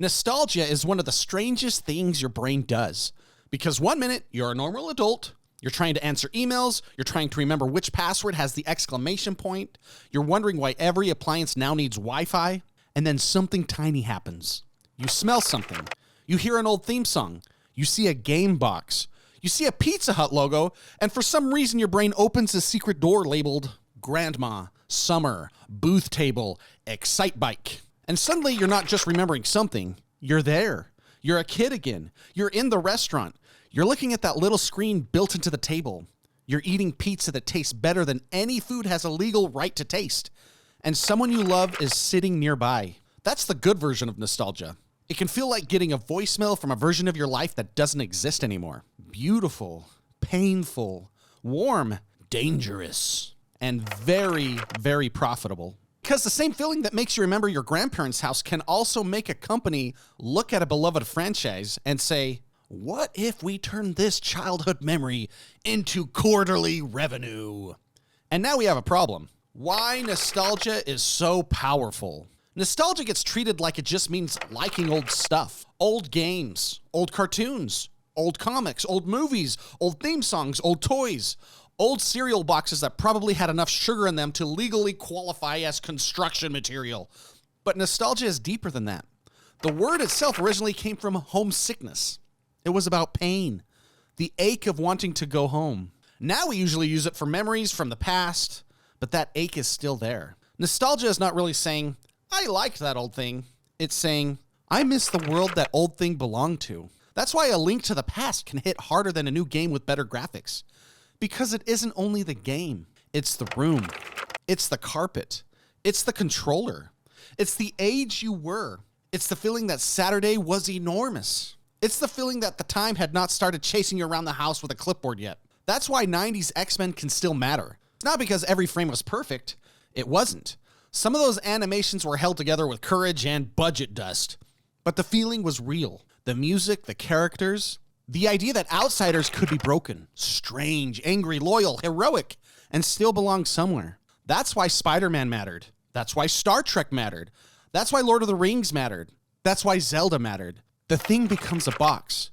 Nostalgia is one of the strangest things your brain does. Because one minute, you're a normal adult, you're trying to answer emails, you're trying to remember which password has the exclamation point, you're wondering why every appliance now needs Wi-Fi, and then something tiny happens. You smell something. You hear an old theme song. You see a game box. You see a Pizza Hut logo, and for some reason your brain opens a secret door labeled Grandma, Summer, Booth Table, Excite Bike. And suddenly you're not just remembering something, you're there. You're a kid again. You're in the restaurant. You're looking at that little screen built into the table. You're eating pizza that tastes better than any food has a legal right to taste. And someone you love is sitting nearby. That's the good version of nostalgia. It can feel like getting a voicemail from a version of your life that doesn't exist anymore. Beautiful, painful, warm, dangerous, and very, very profitable. Because the same feeling that makes you remember your grandparents' house can also make a company look at a beloved franchise and say, what if we turn this childhood memory into quarterly revenue? And now we have a problem. Why nostalgia is so powerful. Nostalgia gets treated like it just means liking old stuff. Old games, old cartoons, old comics, old movies, old theme songs, old toys. Old cereal boxes that probably had enough sugar in them to legally qualify as construction material. But nostalgia is deeper than that. The word itself originally came from homesickness. It was about pain, the ache of wanting to go home. Now we usually use it for memories from the past, but that ache is still there. Nostalgia is not really saying, I liked that old thing. It's saying, I miss the world that old thing belonged to. That's why A Link to the Past can hit harder than a new game with better graphics. Because it isn't only the game, it's the room, it's the carpet, it's the controller, it's the age you were, it's the feeling that Saturday was enormous, it's the feeling that the time had not started chasing you around the house with a clipboard yet. That's why 90s X-Men can still matter. It's not because every frame was perfect, it wasn't. Some of those animations were held together with courage and budget dust, but the feeling was real. The music, the characters, the idea that outsiders could be broken, strange, angry, loyal, heroic, and still belong somewhere. That's why Spider-Man mattered. That's why Star Trek mattered. That's why Lord of the Rings mattered. That's why Zelda mattered. The thing becomes a box.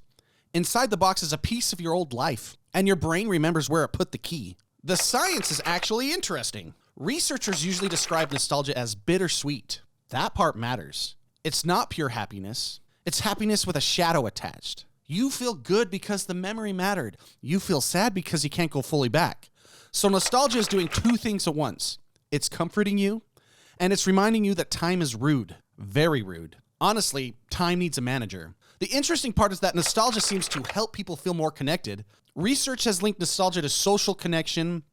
Inside the box is a piece of your old life, and your brain remembers where it put the key. The science is actually interesting. Researchers usually describe nostalgia as bittersweet. That part matters. It's not pure happiness. It's happiness with a shadow attached. You feel good because the memory mattered. You feel sad because you can't go fully back. So nostalgia is doing two things at once. It's comforting you, and it's reminding you that time is rude, very rude. Honestly, time needs a manager. The interesting part is that nostalgia seems to help people feel more connected. Research has linked nostalgia to social connection,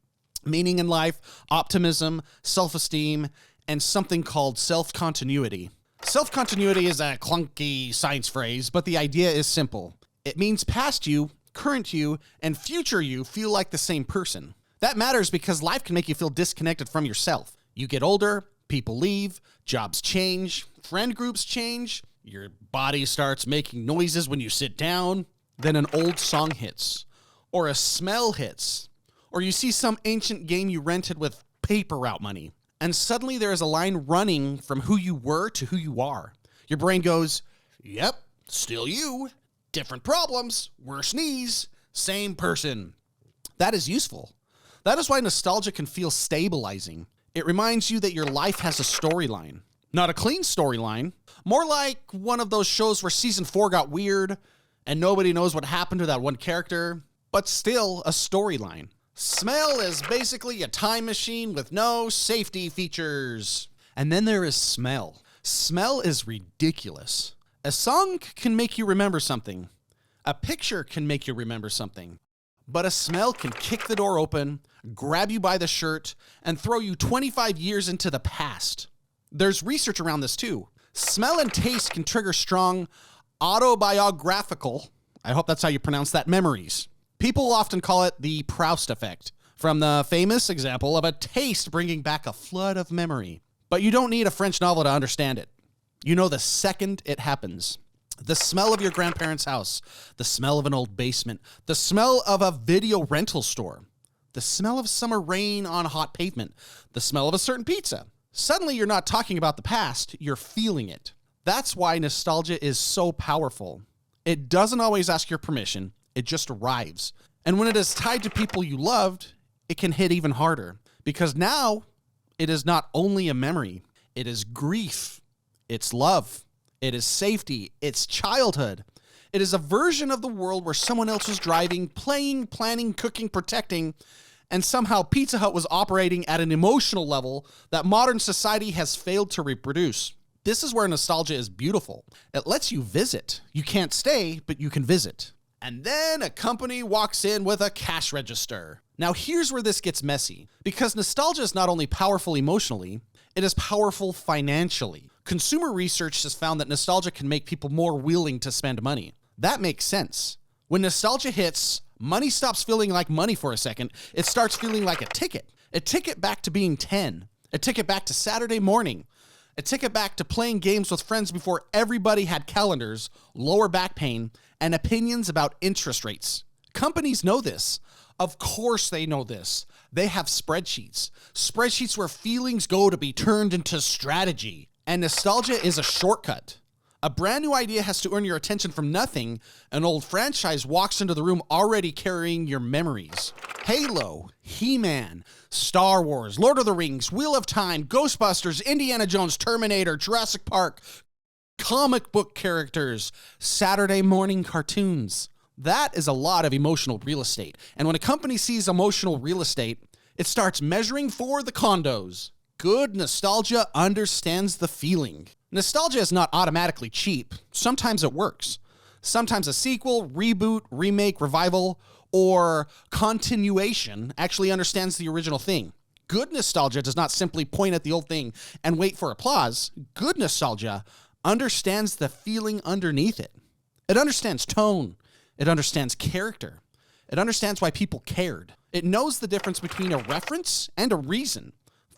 meaning in life, optimism, self-esteem, and something called self-continuity. Self-continuity is a clunky science phrase, but the idea is simple. It means past you, current you, and future you feel like the same person. That matters because life can make you feel disconnected from yourself. You get older, people leave, jobs change, friend groups change, your body starts making noises when you sit down, then an old song hits, or a smell hits, or you see some ancient game you rented with paper route money, and suddenly there is a line running from who you were to who you are. Your brain goes, yep, still you. Different problems, worse knees, same person. That is useful. That is why nostalgia can feel stabilizing. It reminds you that your life has a storyline. Not a clean storyline, more like one of those shows where season 4 got weird and nobody knows what happened to that one character, but still a storyline. Smell is basically a time machine with no safety features. And then there is smell. Smell is ridiculous. A song can make you remember something. A picture can make you remember something. But a smell can kick the door open, grab you by the shirt, and throw you 25 years into the past. There's research around this too. Smell and taste can trigger strong autobiographical, I hope that's how you pronounce that, memories. People often call it the Proust effect, from the famous example of a taste bringing back a flood of memory. But you don't need a French novel to understand it. You know the second it happens. The smell of your grandparents' house, the smell of an old basement, the smell of a video rental store, the smell of summer rain on hot pavement, the smell of a certain pizza. Suddenly you're not talking about the past, you're feeling it. That's why nostalgia is so powerful. It doesn't always ask your permission, it just arrives. And when it is tied to people you loved, it can hit even harder. Because now, it is not only a memory, it is grief, it's love, it is safety, it's childhood. It is a version of the world where someone else was driving, playing, planning, cooking, protecting, and somehow Pizza Hut was operating at an emotional level that modern society has failed to reproduce. This is where nostalgia is beautiful. It lets you visit. You can't stay, but you can visit. And then a company walks in with a cash register. Now here's where this gets messy, because nostalgia is not only powerful emotionally, it is powerful financially. Consumer research has found that nostalgia can make people more willing to spend money. That makes sense. When nostalgia hits, money stops feeling like money for a second. It starts feeling like a ticket back to being 10, a ticket back to Saturday morning, a ticket back to playing games with friends before everybody had calendars, lower back pain, and opinions about interest rates. Companies know this. Of course they know this. They have spreadsheets. Spreadsheets where feelings go to be turned into strategy. And nostalgia is a shortcut. A brand new idea has to earn your attention from nothing. An old franchise walks into the room already carrying your memories. Halo, He-Man, Star Wars, Lord of the Rings, Wheel of Time, Ghostbusters, Indiana Jones, Terminator, Jurassic Park, comic book characters, Saturday morning cartoons. That is a lot of emotional real estate. And when a company sees emotional real estate, it starts measuring for the condos. Good nostalgia understands the feeling. Nostalgia is not automatically cheap. Sometimes it works. Sometimes a sequel, reboot, remake, revival, or continuation actually understands the original thing. Good nostalgia does not simply point at the old thing and wait for applause. Good nostalgia understands the feeling underneath it. It understands tone. It understands character. It understands why people cared. It knows the difference between a reference and a reason.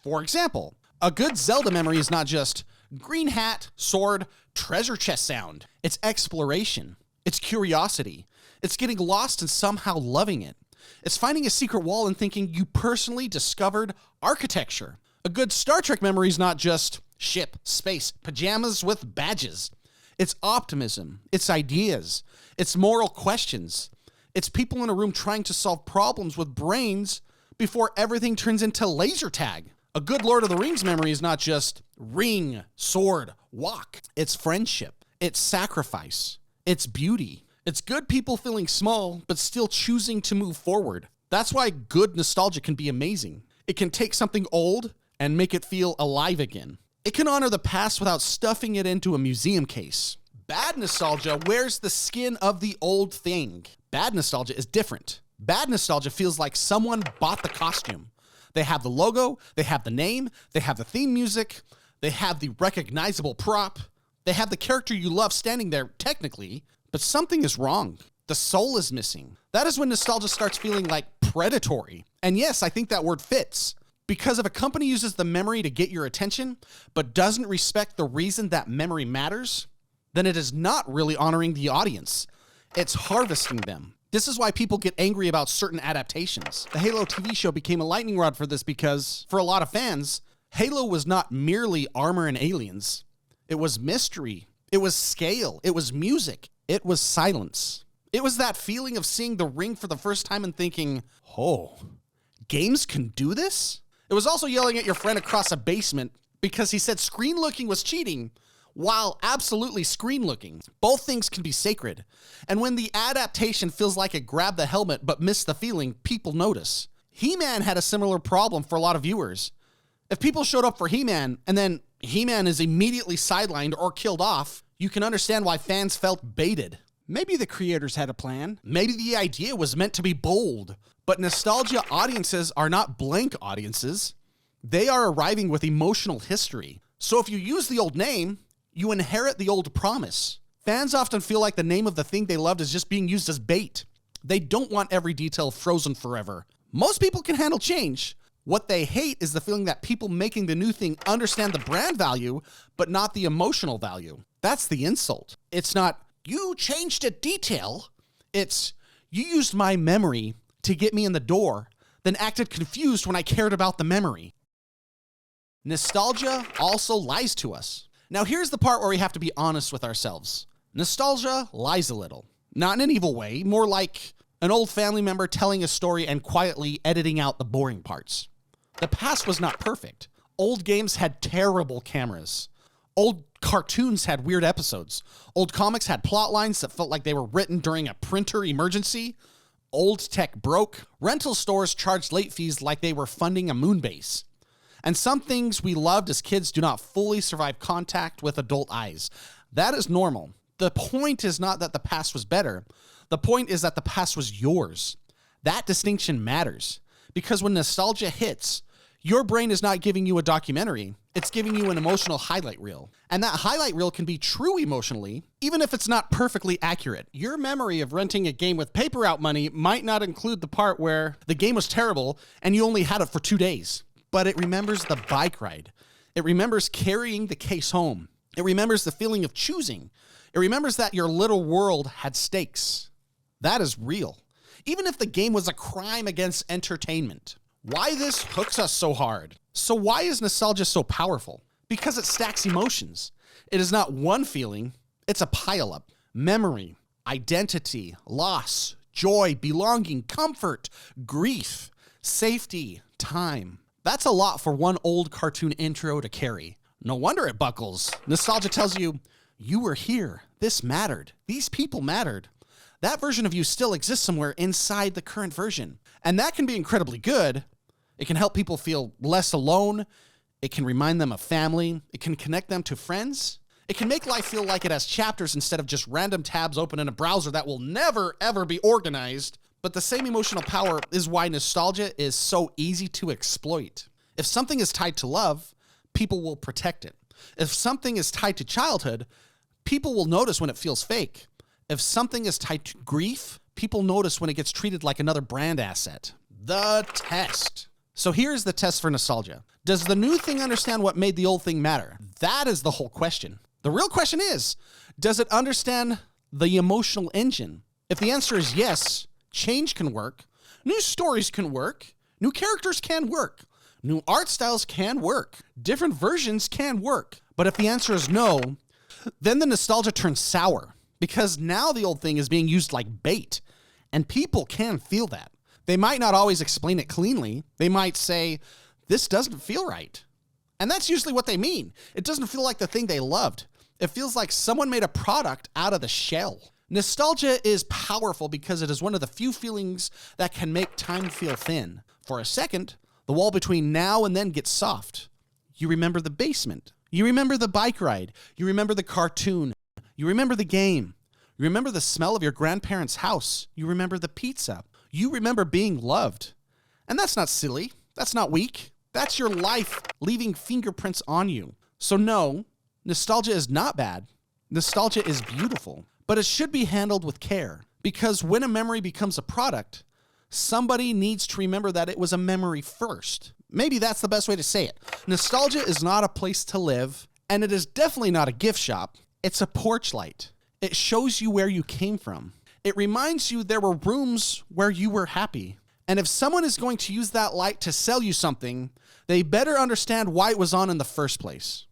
For example, a good Zelda memory is not just green hat, sword, treasure chest sound. It's exploration. It's curiosity. It's getting lost and somehow loving it. It's finding a secret wall and thinking you personally discovered architecture. A good Star Trek memory is not just ship, space, pajamas with badges. It's optimism. It's ideas. It's moral questions. It's people in a room trying to solve problems with brains before everything turns into laser tag. A good Lord of the Rings memory is not just ring, sword, walk. It's friendship. It's sacrifice. It's beauty. It's good people feeling small, but still choosing to move forward. That's why good nostalgia can be amazing. It can take something old and make it feel alive again. It can honor the past without stuffing it into a museum case. Bad nostalgia wears the skin of the old thing. Bad nostalgia is different. Bad nostalgia feels like someone bought the costume. They have the logo, they have the name, they have the theme music, they have the recognizable prop, they have the character you love standing there technically, but something is wrong. The soul is missing. That is when nostalgia starts feeling like predatory. And yes, I think that word fits. Because if a company uses the memory to get your attention, but doesn't respect the reason that memory matters, then it is not really honoring the audience. It's harvesting them. This is why people get angry about certain adaptations. The Halo TV show became a lightning rod for this because, for a lot of fans, Halo was not merely armor and aliens. It was mystery. It was scale. It was music. It was silence. It was that feeling of seeing the ring for the first time and thinking, oh, games can do this? It was also yelling at your friend across a basement because he said screen looking was cheating, while absolutely screen looking. Both things can be sacred. And when the adaptation feels like it grabbed the helmet but missed the feeling, people notice. He-Man had a similar problem for a lot of viewers. If people showed up for He-Man and then He-Man is immediately sidelined or killed off, you can understand why fans felt baited. Maybe the creators had a plan. Maybe the idea was meant to be bold. But nostalgia audiences are not blank audiences. They are arriving with emotional history. So if you use the old name, you inherit the old promise. Fans often feel like the name of the thing they loved is just being used as bait. They don't want every detail frozen forever. Most people can handle change. What they hate is the feeling that people making the new thing understand the brand value, but not the emotional value. That's the insult. It's not, you changed a detail. It's, you used my memory to get me in the door, then acted confused when I cared about the memory. Nostalgia also lies to us. Now here's the part where we have to be honest with ourselves. Nostalgia lies a little. Not in an evil way, more like an old family member telling a story and quietly editing out the boring parts. The past was not perfect. Old games had terrible cameras. Old cartoons had weird episodes. Old comics had plot lines that felt like they were written during a printer emergency. Old tech broke. Rental stores charged late fees like they were funding a moon base. And some things we loved as kids do not fully survive contact with adult eyes. That is normal. The point is not that the past was better. The point is that the past was yours. That distinction matters. Because when nostalgia hits, your brain is not giving you a documentary. It's giving you an emotional highlight reel. And that highlight reel can be true emotionally, even if it's not perfectly accurate. Your memory of renting a game with paper out money might not include the part where the game was terrible and you only had it for 2 days. But it remembers the bike ride. It remembers carrying the case home. It remembers the feeling of choosing. It remembers that your little world had stakes. That is real. Even if the game was a crime against entertainment. Why this hooks us so hard? So why is nostalgia so powerful? Because it stacks emotions. It is not one feeling, it's a pileup. Memory, identity, loss, joy, belonging, comfort, grief, safety, time. That's a lot for one old cartoon intro to carry. No wonder it buckles. Nostalgia tells you, you were here. This mattered. These people mattered. That version of you still exists somewhere inside the current version. And that can be incredibly good. It can help people feel less alone. It can remind them of family. It can connect them to friends. It can make life feel like it has chapters instead of just random tabs open in a browser that will never, ever be organized. But the same emotional power is why nostalgia is so easy to exploit. If something is tied to love, people will protect it. If something is tied to childhood, people will notice when it feels fake. If something is tied to grief, people notice when it gets treated like another brand asset. The test. So here's the test for nostalgia. Does the new thing understand what made the old thing matter? That is the whole question. The real question is, does it understand the emotional engine? If the answer is yes, change can work. New stories can work. New characters can work. New art styles can work. Different versions can work. But if the answer is no, then the nostalgia turns sour because now the old thing is being used like bait, and people can feel that. They might not always explain it cleanly. They might say, this doesn't feel right. And that's usually what they mean. It doesn't feel like the thing they loved. It feels like someone made a product out of the shell. Nostalgia is powerful because it is one of the few feelings that can make time feel thin. For a second, the wall between now and then gets soft. You remember the basement. You remember the bike ride. You remember the cartoon. You remember the game. You remember the smell of your grandparents' house. You remember the pizza. You remember being loved. And that's not silly. That's not weak. That's your life leaving fingerprints on you. So no, nostalgia is not bad. Nostalgia is beautiful. But it should be handled with care. Because when a memory becomes a product, somebody needs to remember that it was a memory first. Maybe that's the best way to say it. Nostalgia is not a place to live, and it is definitely not a gift shop. It's a porch light. It shows you where you came from. It reminds you there were rooms where you were happy. And if someone is going to use that light to sell you something, they better understand why it was on in the first place.